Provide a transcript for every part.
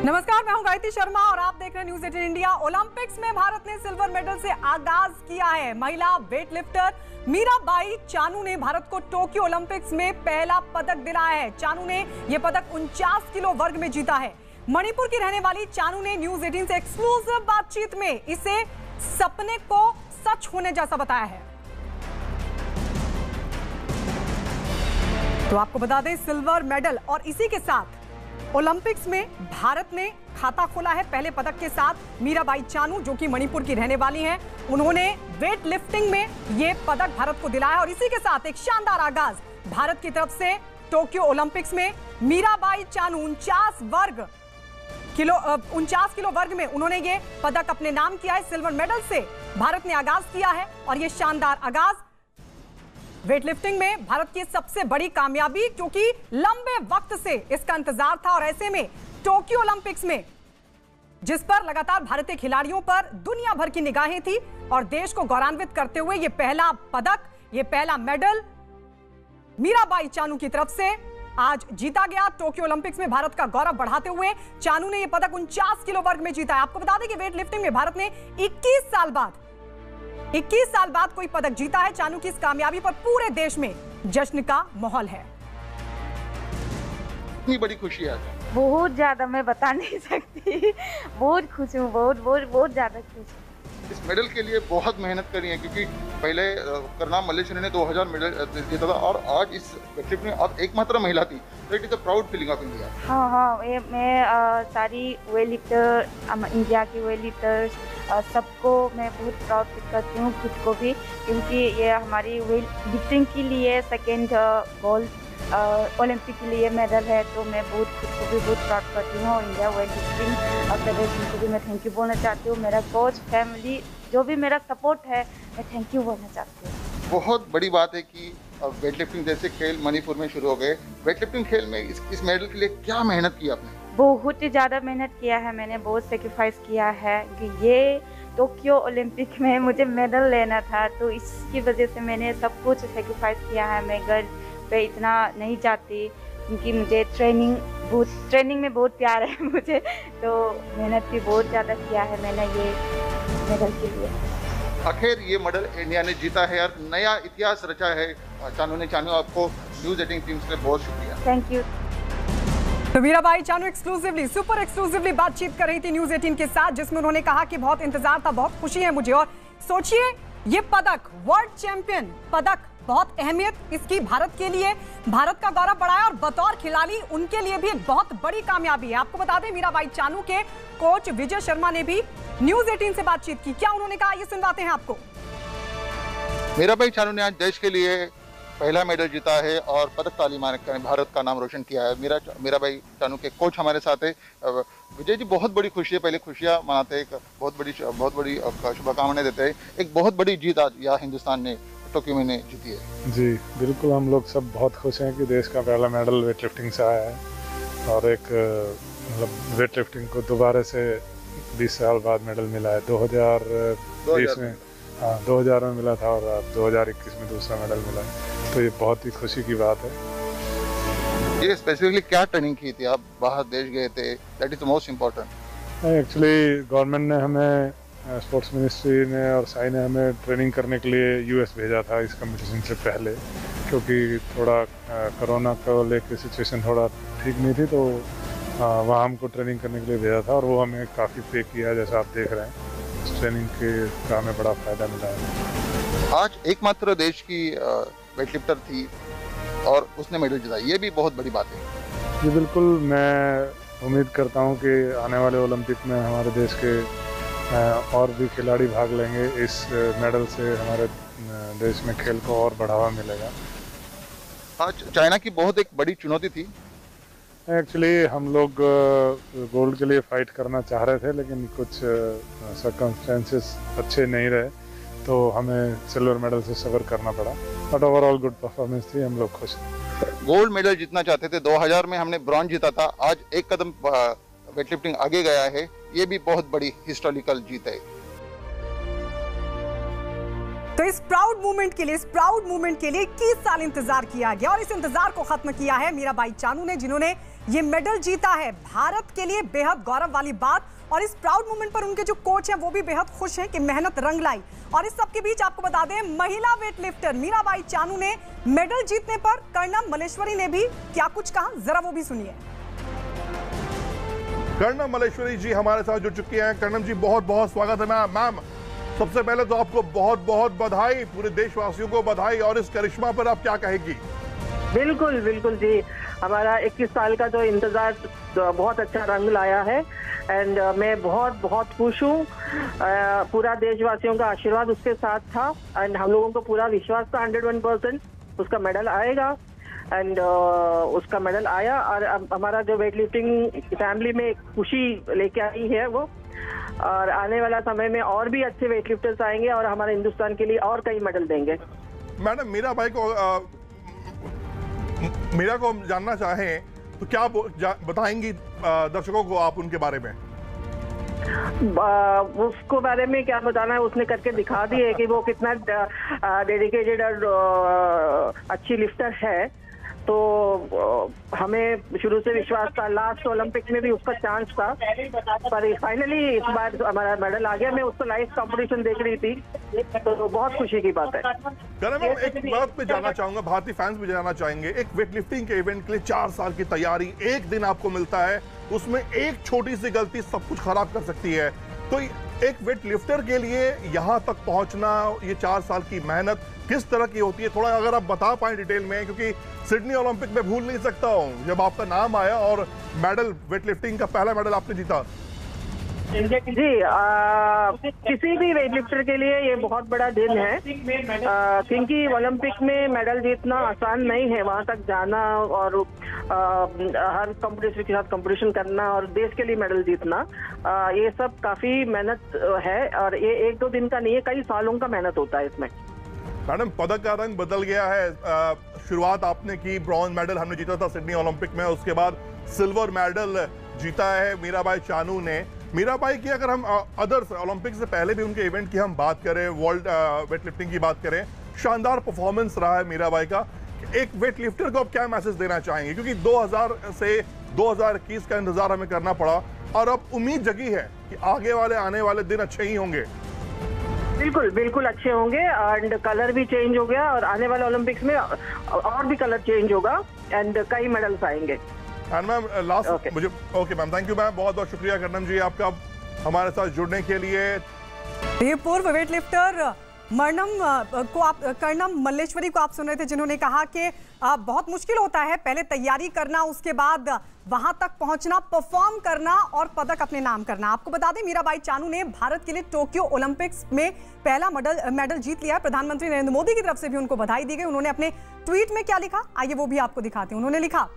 नमस्कार, मैं हूं गायत्री शर्मा और आप देख रहे हैं न्यूज़ 18 इंडिया। ओलंपिक्स में भारत ने सिल्वर मेडल से आगाज किया है। महिला वेट लिफ्टर मीराबाई चानू ने भारत को टोक्यो ओलंपिक्स में पहला पदक दिलाया है। चानू ने यह पदक 49 किलो वर्ग में जीता है। मणिपुर की रहने वाली चानू ने न्यूज़ 18 से एक्सक्लूसिव बातचीत में इसे सपने को सच होने जैसा बताया है। तो आपको बता दें, सिल्वर मेडल और इसी के साथ ओलंपिक्स में भारत ने खाता खोला है पहले पदक के साथ। मीराबाई चानू, जो कि मणिपुर की रहने वाली हैं, उन्होंने वेट लिफ्टिंग में यह पदक भारत को दिलाया और इसी के साथ एक शानदार आगाज भारत की तरफ से टोक्यो ओलंपिक्स में। मीराबाई चानू 49 किलो वर्ग में उन्होंने ये पदक अपने नाम किया है। सिल्वर मेडल से भारत ने आगाज किया है और यह शानदार आगाज वेटलिफ्टिंग में भारत की सबसे बड़ी कामयाबी, क्योंकि लंबे वक्त से इसका इंतजार था और ऐसे में टोक्यो ओलंपिक्स में, जिस पर लगातार भारतीय खिलाड़ियों पर दुनिया भर की निगाहें थी और देश को गौरवान्वित करते हुए ये पहला पदक, ये पहला मेडल मीराबाई चानू की तरफ से आज जीता गया। टोक्यो ओलंपिक्स में भारत का गौरव बढ़ाते हुए चानू ने यह पदक 49 किलो वर्ग में जीता है। आपको बता दें कि वेट लिफ्टिंग में भारत ने 21 साल बाद कोई पदक जीता है। चानू की इस कामयाबी पर पूरे देश में जश्न का माहौल है। इतनी बड़ी खुशी है, बहुत ज्यादा, मैं बता नहीं सकती। बहुत खुश हूँ, बहुत ज्यादा खुश हूँ। इस मेडल के लिए बहुत मेहनत करी है, क्योंकि पहले करनाम मल्लेश्वरी ने 2000 मेडल जीता था और आज इस ट्रिप में अब एकमात्र महिला थी। तो it is a proud feeling of India. हाँ, मैं सारी वेट लिफ्टर, इंडिया की वेट लिफ्टर्स सबको मैं बहुत प्राउड फील करती हूँ, खुद को भी, क्योंकि ये हमारी वेट लिफ्टिंग के लिए सेकेंड गोल्ड ओलंपिक के लिए मेडल है। तो मैं बहुत खुद को भी बहुत प्राउड करती हूँ। इंडिया वेट लिफ्टिंग फेडरेशन को भी मैं थैंक यू बोलना चाहती हूँ। मेरा कोच, फैमिली, जो भी मेरा सपोर्ट है, मैं थैंक यू बोलना चाहती हूँ। बहुत बड़ी बात है कि वेट लिफ्टिंग जैसे खेल मणिपुर में शुरू हो गए। वेट लिफ्टिंग खेल में इस मेडल के लिए क्या मेहनत की आपने? बहुत ही ज़्यादा मेहनत किया है मैंने, बहुत सेक्रीफाइस किया है कि ये टोक्यो ओलंपिक में मुझे मेडल लेना था, तो इसकी वजह से मैंने सब कुछ सेक्रीफाइस किया है। मैं घर पे इतना नहीं जाती, क्योंकि मुझे ट्रेनिंग में बहुत प्यार है मुझे, तो मेहनत भी बहुत ज़्यादा किया है मैंने ये मेडल के लिए। आखिर ये मेडल इंडिया ने जीता है और नया इतिहास रचा है। चानू, आपको न्यूज़ 18 टीम से बहुत शुक्रिया। Thank you. तो मीराबाई चानू सुपर एक्सक्लूसिवली बातचीत कर रही थी न्यूज़ 18 के साथ, जिसमें उन्होंने कहा कि बहुत इंतजार था, बहुत खुशी है मुझे। और सोचिए, ये पदक, वर्ल्ड चैंपियन पदक, बहुत अहमियत इसकी भारत के लिए, भारत का गौरव बढ़ाया और बतौर खिलाड़ी उनके लिए भी एक बहुत बड़ी कामयाबी है। आपको बता दें, मीराबाई चानू के कोच विजय शर्मा ने भी न्यूज़ 18 से बातचीत की। क्या उन्होंने कहा, ये सुनवाते हैं आपको। मीराबाई चानू ने आज देश के लिए पहला मेडल जीता है और पदक ताली मार कर भारत का नाम रोशन किया है। मीराबाई चानू के कोच हमारे साथ है। विजय जी, बहुत बड़ी खुशी है, पहले खुशियाँ मनाते हैं, बहुत बड़ी शुभकामनाएं देते हैं। एक बहुत बड़ी जीत आज यहाँ हिंदुस्तान ने टोक्यो में जीती है। जी बिल्कुल, हम लोग सब बहुत खुश हैं कि देश का पहला मेडल वेट लिफ्टिंग से आया है और एक मतलब वेट लिफ्टिंग को दोबारा से 20 साल बाद मेडल मिला है। 2020 में, हाँ 2000 में मिला था और अब 2021 में दूसरा मेडल मिला है, तो ये बहुत ही खुशी की बात है। ये स्पेसिफिकली क्या ट्रेनिंग की थी? आप बाहर देश गए थे, that is the most important. Actually government ने हमें, स्पोर्ट्स मिनिस्ट्री ने और साई ने हमें ट्रेनिंग करने के लिए यूएस भेजा था इस कंपटीशन से पहले, क्योंकि थोड़ा कोरोना को लेकर सिचुएशन थोड़ा ठीक नहीं थी, तो वहाँ हमको ट्रेनिंग करने के लिए भेजा था और वो हमें काफ़ी पे किया, जैसा आप देख रहे हैं। इस ट्रेनिंग के का हमें बड़ा फ़ायदा मिला है। आज एकमात्र देश की वेटलिफ्टर थी और उसने मेडल जीता, ये भी बहुत बड़ी बात है। जी बिल्कुल, मैं उम्मीद करता हूँ कि आने वाले ओलंपिक में हमारे देश के और भी खिलाड़ी भाग लेंगे। इस मेडल से हमारे देश में खेल को और बढ़ावा मिलेगा। आज चाइना की बहुत एक बड़ी चुनौती थी। एक्चुअली हम लोग गोल्ड के लिए फाइट करना चाह रहे थे, लेकिन कुछ सर्कमस्टेंसेस अच्छे नहीं रहे, तो हमें सिल्वर मेडल से सफर करना पड़ा। बट ओवरऑल गुड परफॉर्मेंस थी, हम लोग खुश हैं। गोल्ड मेडल जीतना चाहते थे, 2000 में हमने ब्रॉन्ज जीता था, आज एक कदम वेटलिफ्टिंग आगे गया है, ये भी बहुत बड़ी हिस्टोरिकल जीत है। तो इस प्राउड मूवमेंट के लिए 21 साल इंतजार किया गया और इस इंतजार को खत्म किया है मीराबाई चानू ने, जिन्होंने ये मेडल जीता है, भारत के लिए बेहद गौरव वाली बात। और इस प्राउड मोमेंट पर उनके जो कोच हैं वो भी बेहद खुश हैं कि मेहनत रंग लाई। और इस सब के बीच आपको बता दें, महिला वेटलिफ्टर मीराबाई चानू ने मेडल जीतने पर कर्णम मल्लेश्वरी ने भी क्या कुछ कहा, जरा वो भी सुनिए। कर्णम मल्लेश्वरी जी हमारे साथ जुड़ चुकी हैं। कर्णम जी, बहुत बहुत स्वागत है मैम। सबसे पहले तो आपको बहुत बहुत बधाई, पूरे देशवासियों को बधाई। और इस करिश्मा पर आप क्या कहेगी? बिल्कुल बिल्कुल जी, हमारा 21 साल का जो इंतजार बहुत अच्छा रंग लाया है। एंड मैं बहुत बहुत खुश हूँ। पूरा देशवासियों का आशीर्वाद उसके साथ था एंड हम लोगों को पूरा विश्वास था 101% उसका मेडल आएगा। एंड उसका मेडल आया और हमारा जो वेट लिफ्टिंग फैमिली में खुशी लेके आई है वो। और आने वाला समय में और भी अच्छे वेट लिफ्टर्स आएंगे और हमारे हिंदुस्तान के लिए और कई मेडल देंगे। मैडम, मीरा को हम जानना चाहें तो क्या बताएंगी दर्शकों को आप उनके बारे में? उसको बारे में क्या बताना है, उसने करके दिखा दी है कि वो कितना डेडिकेटेड और अच्छी लिफ्टर है। तो हमें शुरू से विश्वास था, लास्ट ओलंपिक में भी उसका चांस था, पर फाइनली इस बार हमारा मेडल आ गया। मैं उसको लाइव कंपटीशन देख रही थी, तो बहुत खुशी की बात है। कर्णम, एक बात पे जानना चाहूंगा, भारतीय फैंस भी जानना चाहेंगे, एक वेट लिफ्टिंग के इवेंट के लिए 4 साल की तैयारी, एक दिन आपको मिलता है, उसमें एक छोटी सी गलती सब कुछ खराब कर सकती है। तो एक वेट लिफ्टर के लिए यहाँ तक पहुंचना, ये 4 साल की मेहनत किस तरह की होती है, थोड़ा अगर आप बता पाएं डिटेल में, क्योंकि सिडनी ओलंपिक में भूल नहीं सकता हूं जब आपका नाम आया और मेडल, वेट लिफ्टिंग का पहला मेडल आपने जीता। जी, किसी भी वेट लिफ्टर के लिए ये बहुत बड़ा दिन है, क्योंकि ओलंपिक में मेडल जीतना आसान नहीं है। वहां तक जाना और हर कंपटीशन के साथ कंपटीशन करना और देश के लिए मेडल जीतना, ये सब काफी मेहनत है। और ये 1-2 दिन का नहीं है, कई सालों का मेहनत होता है इसमें। मैडम, पदक का रंग बदल गया है। शुरुआत आपने की, ब्रॉन्ज मेडल हमने जीता था सिडनी ओलंपिक में, उसके बाद सिल्वर मेडल जीता है मीराबाई चानू ने। मीराबाई की अगर हम अदर्स ओलंपिक से पहले भी उनके इवेंट की हम बात करें, वर्ल्ड वेट लिफ्टिंग की बात करें, शानदार परफॉर्मेंस रहा है मीराबाई का। एक वेट लिफ्टर को आप क्या मैसेज देना चाहेंगे, क्योंकि 2000 से 2021 का इंतजार हमें करना पड़ा और अब उम्मीद जगी है कि आने वाले दिन अच्छे ही होंगे? बिल्कुल बिल्कुल अच्छे होंगे। एंड कलर भी चेंज हो गया और आने वाले ओलंपिक्स में और भी कलर चेंज होगा एंड कई मेडल्स आएंगे। एंड मैम, लास्ट मुझे okay ma'am, thank you ma'am, बहुत बहुत शुक्रिया कर्णम जी आपका हमारे साथ जुड़ने के लिए। ये पूर्व वेट लिफ्टर कर्णम मल्लेश्वरी को आप सुन रहे थे, जिन्होंने कहा कि बहुत मुश्किल होता है पहले तैयारी करना, उसके बाद वहां तक पहुंचना, परफॉर्म करना और पदक अपने नाम करना। आपको बता दें, मीराबाई चानू ने भारत के लिए टोक्यो ओलंपिक्स में पहला मेडल जीत लिया है। प्रधानमंत्री नरेंद्र मोदी की तरफ से भी उनको बधाई दी गई। उन्होंने अपने ट्वीट में क्या लिखा, आइए वो भी आपको दिखाते हैं। उन्होंने लिखा,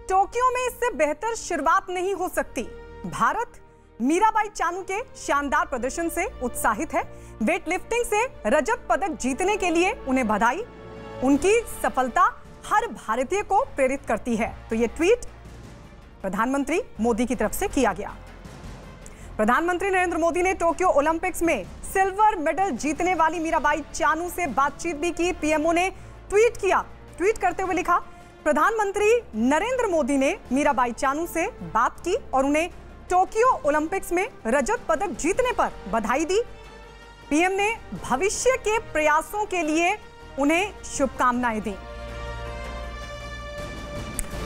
टोक्यो में इससे बेहतर शुरुआत नहीं हो सकती। भारत मीराबाई चानू के शानदार प्रदर्शन से उत्साहित है। वेट लिफ्टिंग से रजत पदक जीतने के लिए उन्हें बधाई। उनकी सफलता हर भारतीय को प्रेरित करती है। तो ये ट्वीट प्रधानमंत्री मोदी की तरफ से किया गया। प्रधानमंत्री नरेंद्र मोदी ने टोक्यो ओलंपिक्स में सिल्वर मेडल जीतने वाली मीराबाई चानू से बातचीत भी की। पीएमओ ने ट्वीट किया, ट्वीट करते हुए लिखा, प्रधानमंत्री नरेंद्र मोदी ने मीराबाई चानू से बात की और उन्हें टोक्यो ओलंपिक्स में रजत पदक जीतने पर बधाई दी। पीएम ने भविष्य के प्रयासों के लिए उन्हें शुभकामनाएं दी।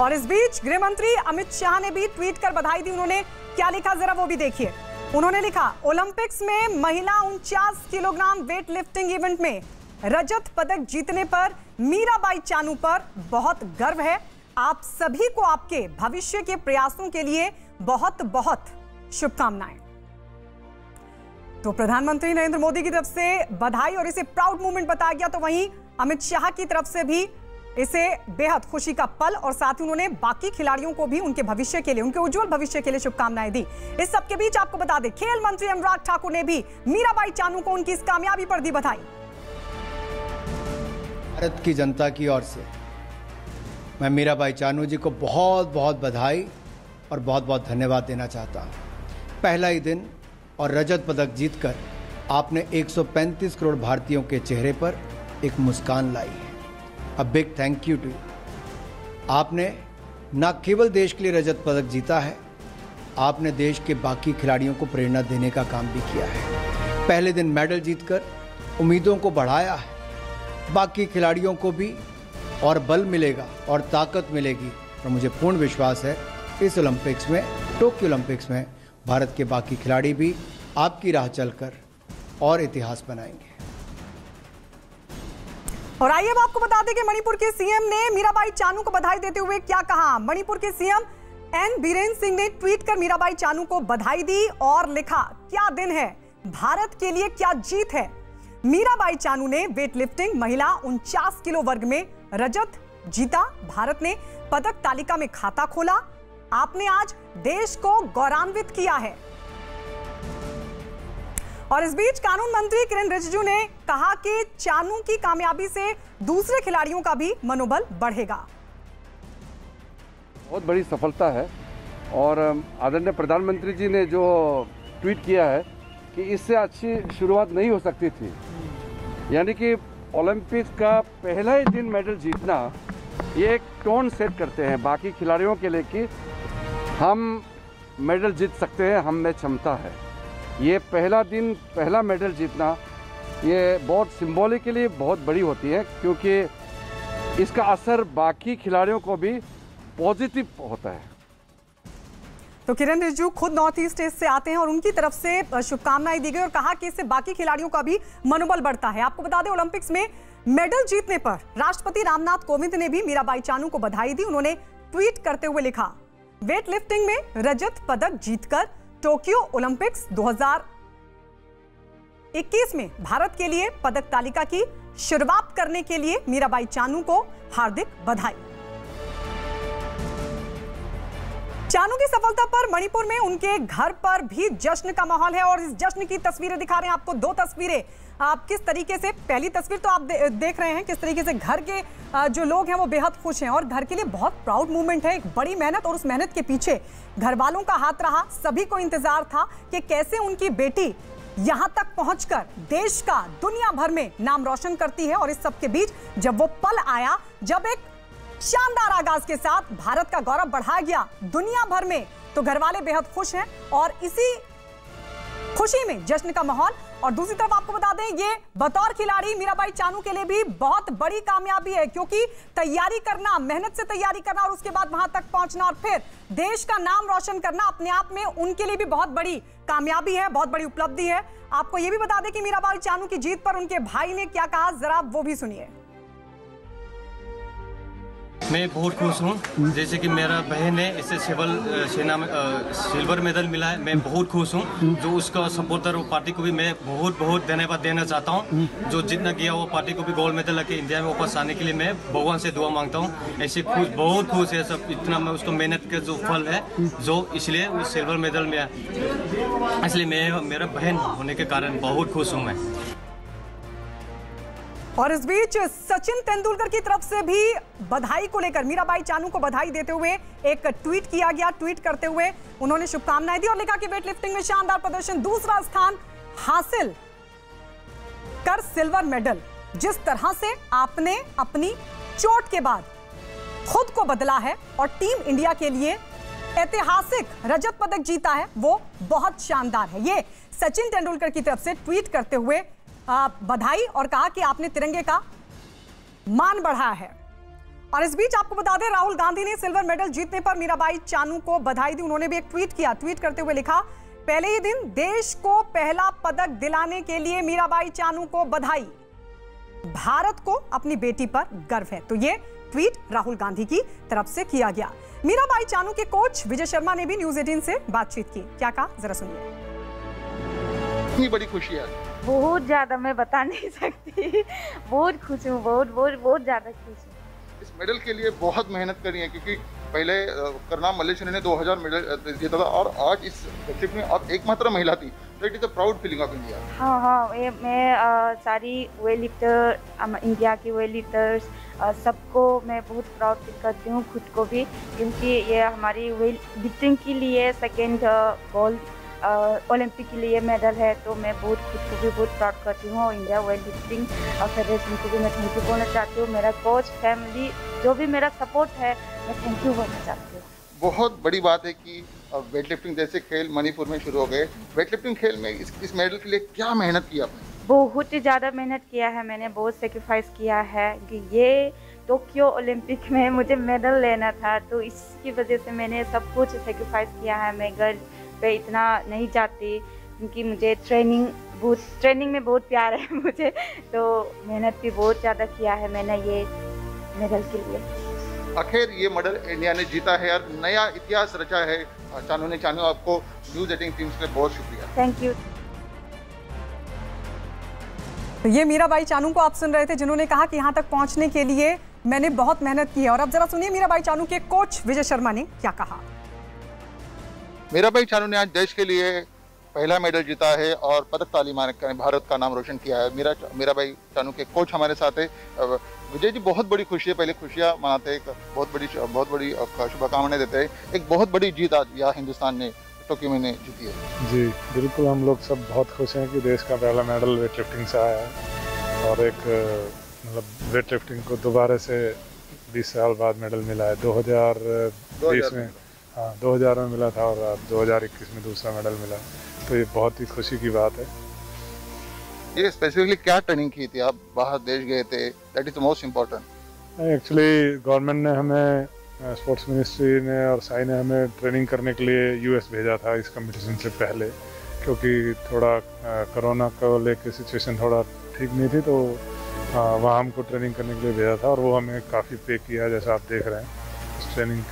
और इस बीच गृह मंत्री अमित शाह ने भी ट्वीट कर बधाई दी। उन्होंने क्या लिखा, जरा वो भी देखिए। उन्होंने लिखा, ओलंपिक्स में महिला 49 किलोग्राम वेट लिफ्टिंग इवेंट में रजत पदक जीतने पर मीराबाई चानू पर बहुत गर्व है। आप सभी को आपके भविष्य के प्रयासों के लिए बहुत बहुत शुभकामनाएं। तो प्रधानमंत्री नरेंद्र मोदी की तरफ से बधाई और इसे प्राउड मोमेंट बताया गया, तो वहीं अमित शाह की तरफ से भी इसे बेहद खुशी का पल और साथ ही उन्होंने बाकी खिलाड़ियों को भी उनके भविष्य के लिए, उनके उज्जवल भविष्य के लिए शुभकामनाएं दी। इस सबके बीच आपको बता दें, खेल मंत्री अनुराग ठाकुर ने भी मीराबाई चानू को उनकी इस कामयाबी पर दी बधाई। भारत की जनता की ओर से मैं मीराबाई चानू जी को बहुत बहुत बधाई और बहुत बहुत धन्यवाद देना चाहता हूँ। पहला ही दिन और रजत पदक जीतकर आपने 135 करोड़ भारतीयों के चेहरे पर एक मुस्कान लाई है। A big thank you to you. आपने न केवल देश के लिए रजत पदक जीता है, आपने देश के बाकी खिलाड़ियों को प्रेरणा देने का काम भी किया है। पहले दिन मेडल जीतकर उम्मीदों को बढ़ाया है। बाकी खिलाड़ियों को भी और बल मिलेगा और ताकत मिलेगी, और मुझे पूर्ण विश्वास है इस ओलंपिक्स में, टोक्यो ओलंपिक्स में भारत के बाकी खिलाड़ी भी आपकी राह चलकर और इतिहास बनाएंगे। और आइए अब आपको बता दें कि मणिपुर के सीएम ने मीराबाई चानू को बधाई देते हुए क्या कहा। मणिपुर के सीएम एन बीरेन सिंह ने ट्वीट कर मीराबाई चानू को बधाई दी और लिखा, क्या दिन है, भारत के लिए क्या जीत है। मीराबाई चानू ने वेटलिफ्टिंग महिला 49 किलो वर्ग में रजत जीता। भारत ने पदक तालिका में खाता खोला। आपने आज देश को गौरवान्वित किया है। और इस बीच कानून मंत्री किरेन रिजिजू ने कहा कि चानू की कामयाबी से दूसरे खिलाड़ियों का भी मनोबल बढ़ेगा। बहुत बड़ी सफलता है और आदरणीय प्रधानमंत्री जी ने जो ट्वीट किया है कि इससे अच्छी शुरुआत नहीं हो सकती थी, यानी कि ओलंपिक्स का पहला ही दिन मेडल जीतना ये एक टोन सेट करते हैं बाकी खिलाड़ियों के लिए कि हम मेडल जीत सकते हैं, हम में क्षमता है। ये पहला दिन पहला मेडल जीतना ये बहुत सिंबॉलिकली बहुत बड़ी होती है, क्योंकि इसका असर बाकी खिलाड़ियों को भी पॉजिटिव होता है। तो किरेन रिजिजू खुद नॉर्थ ईस्ट से आते हैं और उनकी तरफ से शुभकामनाएं दी गई और कहा कि इससे बाकी खिलाड़ियों का भी मनोबल बढ़ता है। आपको बता दें ओलंपिक्स में मेडल जीतने पर राष्ट्रपति रामनाथ कोविंद ने भी मीराबाई चानू को बधाई दी। उन्होंने ट्वीट करते हुए लिखा, वेट लिफ्टिंग में रजत पदक जीतकर टोक्यो ओलंपिक्स 2021 में भारत के लिए पदक तालिका की शुरुआत करने के लिए मीराबाई चानू को हार्दिक बधाई। चानू की सफलता पर मणिपुर में उनके घर पर भी जश्न का माहौल है और इस जश्न की तस्वीरें दिखा रहे हैं आपको। दो तस्वीरें आप किस तरीके से, पहली तस्वीर तो आप देख रहे हैं किस तरीके से घर के जो लोग हैं वो बेहद खुश हैं और घर के लिए बहुत प्राउड मूवमेंट है। एक बड़ी मेहनत और उस मेहनत के पीछे घर वालों का हाथ रहा। सभी को इंतजार था कि कैसे उनकी बेटी यहां तक पहुंचकर देश का दुनिया भर में नाम रोशन करती है। और इस सब के बीच जब वो पल आया, जब एक शानदार आगाज के साथ भारत का गौरव बढ़ाया गया दुनिया भर में, तो घर वाले बेहद खुश हैं और इसी खुशी में जश्न का माहौल। और दूसरी तरफ आपको बता दें, ये बतौर खिलाड़ी मीराबाई चानू के लिए भी बहुत बड़ी कामयाबी है, क्योंकि तैयारी करना, मेहनत से तैयारी करना और उसके बाद वहां तक पहुंचना और फिर देश का नाम रोशन करना अपने आप में उनके लिए भी बहुत बड़ी कामयाबी है, बहुत बड़ी उपलब्धि है। आपको यह भी बता दें कि मीराबाई चानू की जीत पर उनके भाई ने क्या कहा, जरा वो भी सुनिए। मैं बहुत खुश हूँ, जैसे कि मेरा बहन ने इससे सेना में सिल्वर मेडल मिला है। मैं बहुत खुश हूँ। जो उसका सपोर्टर वो पार्टी को भी मैं बहुत बहुत धन्यवाद देना चाहता हूँ। जो जितना किया वो पार्टी को भी गोल्ड मेडल लेके इंडिया में वापस आने के लिए मैं भगवान से दुआ मांगता हूँ। ऐसे खुश, बहुत खुश है सब, इतना मैं उसको मेहनत का जो फल है जो, इसलिए वो सिल्वर मेडल में, इसलिए मैं मेरा बहन होने के कारण बहुत खुश हूँ मैं। और इस बीच सचिन तेंदुलकर की तरफ से भी बधाई को लेकर मीराबाई चानू को बधाई देते हुए एक ट्वीट किया गया। ट्वीट करते हुए उन्होंने शुभकामनाएं दी और लिखा कि वेटलिफ्टिंग में शानदार प्रदर्शन, दूसरा स्थान हासिल कर सिल्वर मेडल। जिस तरह से आपने अपनी चोट के बाद खुद को बदला है और टीम इंडिया के लिए ऐतिहासिक रजत पदक जीता है, वो बहुत शानदार है। ये सचिन तेंदुलकर की तरफ से ट्वीट करते हुए बधाई और कहा कि आपने तिरंगे का मान बढ़ाया है। और इस बीच आपको बता दें, राहुल गांधी ने सिल्वर मेडल जीतने पर मीराबाई चानू को बधाई दी। उन्होंने भी एक ट्वीट किया। ट्वीट करते हुए लिखा, पहले ही दिन देश को पहला पदक दिलाने के लिए मीराबाई चानू को बधाई, भारत को अपनी बेटी पर गर्व है। तो ये ट्वीट राहुल गांधी की तरफ से किया गया। मीराबाई चानू के कोच विजय शर्मा ने भी न्यूज 18 से बातचीत की। क्या कहा, जरा सुनिए। इतनी बड़ी खुशी है, बहुत ज़्यादा मैं बता नहीं सकती। बहुत खुश हूँ, बहुत ज़्यादा खुश हूँ। इस मेडल के लिए बहुत मेहनत करी है, क्योंकि पहले करनाम मल्लेश्वरी ने 2000 मेडल जीता था और आज इस शिफ्ट में आप एकमात्र महिला थी। तो it is a proud feeling of India. हाँ, मैं सारी वेट लिफ्टर, इंडिया की वेट लिफ्टर्स सबको मैं बहुत प्राउड फील करती हूँ, खुद को भी, क्योंकि ये हमारी वेट लिफ्टिंग के लिए सेकेंड गोल्ड ओलंपिक के लिए मेडल है, तो मैं बहुत खुद को भी बहुत प्राउड करती हूँ और इंडिया वेट लिफ्टिंग फेडरेशन को भी मैं थैंक यू बोलना चाहती हूँ। मेरा कोच, फैमिली, जो भी मेरा सपोर्ट है, मैं थैंक यू बोलना चाहती हूँ। बहुत बड़ी बात है कि वेट लिफ्टिंग जैसे खेल मणिपुर में शुरू हो गए। वेट लिफ्टिंग खेल में इस मेडल के लिए क्या मेहनत की आपने? बहुत ही ज़्यादा मेहनत किया है मैंने, बहुत सेक्रीफाइस किया है कि ये टोक्यो ओलंपिक में मुझे मेडल लेना था, तो इसकी वजह से मैंने सब कुछ सेक्रीफाइस किया है। मैं घर पे इतना नहीं जाती क्योंकि मुझे ट्रेनिंग में बहुत प्यार है मुझे, तो मेहनत भी बहुत ज़्यादा किया है मैंने ये मेडल के लिए। आखिर ये मेडल इंडिया ने जीता है और नया इतिहास रचा है। चानू, आपको न्यूज़ 18 टीम से बहुत शुक्रिया। Thank you. तो ये मीराबाई चानू को आप सुन रहे थे, जिन्होंने कहा कि यहाँ तक पहुँचने के लिए मैंने बहुत मेहनत की है। और अब जरा सुनिए मीराबाई चानू के कोच विजय शर्मा ने क्या कहा। मीराबाई चानू ने आज देश के लिए पहला मेडल जीता है और पदक तालीमान कर भारत का नाम रोशन किया है। मीराबाई चानू के कोच हमारे साथ है। विजय जी, बहुत बड़ी खुशी है, पहले खुशियाँ मनाते हैं, बहुत बड़ी शुभकामनाएं देते हैं। एक बहुत बड़ी जीत आज यहाँ हिंदुस्तान ने टोक्यो में जीती है। जी बिल्कुल, हम लोग सब बहुत खुश हैं कि देश का पहला मेडल वेट लिफ्टिंग से आया है और एक मतलब वेट लिफ्टिंग को दोबारा से 20 साल बाद मेडल मिला है। 2020 में, हाँ 2000 में मिला था और अब 2021 में दूसरा मेडल मिला, तो ये बहुत ही खुशी की बात है। ये स्पेसिफिकली क्या ट्रेनिंग की थी? आप बाहर देश गए थे, that is the most important. Actually government ने हमें, स्पोर्ट्स मिनिस्ट्री ने और साई ने हमें ट्रेनिंग करने के लिए यूएस भेजा था इस कंपटीशन से पहले, क्योंकि थोड़ा कोरोना को लेकर सिचुएशन थोड़ा ठीक नहीं थी, तो वहाँ हमको ट्रेनिंग करने के लिए भेजा था और वो हमें काफ़ी पे किया, जैसा आप देख रहे हैं। उस ट्रेनिंग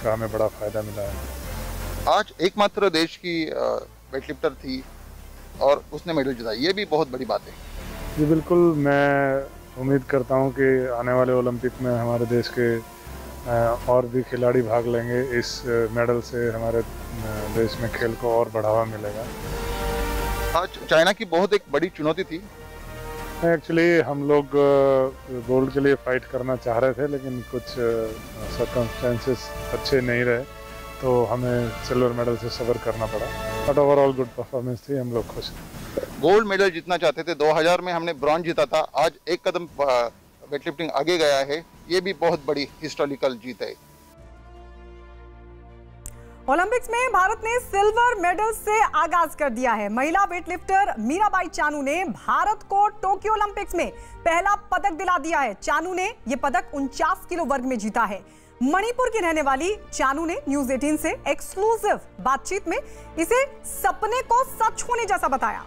का हमें बड़ा फ़ायदा मिला है। आज एकमात्र देश की वेटलिफ्टर थी और उसने मेडल जीता, ये भी बहुत बड़ी बात है। जी बिल्कुल, मैं उम्मीद करता हूँ कि आने वाले ओलंपिक में हमारे देश के और भी खिलाड़ी भाग लेंगे। इस मेडल से हमारे देश में खेल को और बढ़ावा मिलेगा। आज चाइना की बहुत एक बड़ी चुनौती थी। एक्चुअली हम लोग गोल्ड के लिए फाइट करना चाह रहे थे, लेकिन कुछ सर्कमस्टेंसेस अच्छे नहीं रहे, तो हमें सिल्वर मेडल से सबर करना पड़ा। बट ओवरऑल गुड परफॉर्मेंस थी, हम लोग खुश हैं। गोल्ड मेडल जीतना चाहते थे, 2000 में हमने ब्रॉन्ज जीता था, आज एक कदम वेटलिफ्टिंग आगे गया है, ये भी बहुत बड़ी हिस्टोरिकल जीत है। ओलंपिक्स में भारत ने सिल्वर मेडल से आगाज कर दिया है। महिला वेटलिफ्टर मीराबाई चानू ने भारत को टोक्यो ओलंपिक्स में पहला पदक दिला दिया है। चानू ने यह पदक 49 किलो वर्ग में जीता है। मणिपुर की रहने वाली चानू ने न्यूज़ 18 से एक्सक्लूसिव बातचीत में इसे सपने को सच होने जैसा बताया।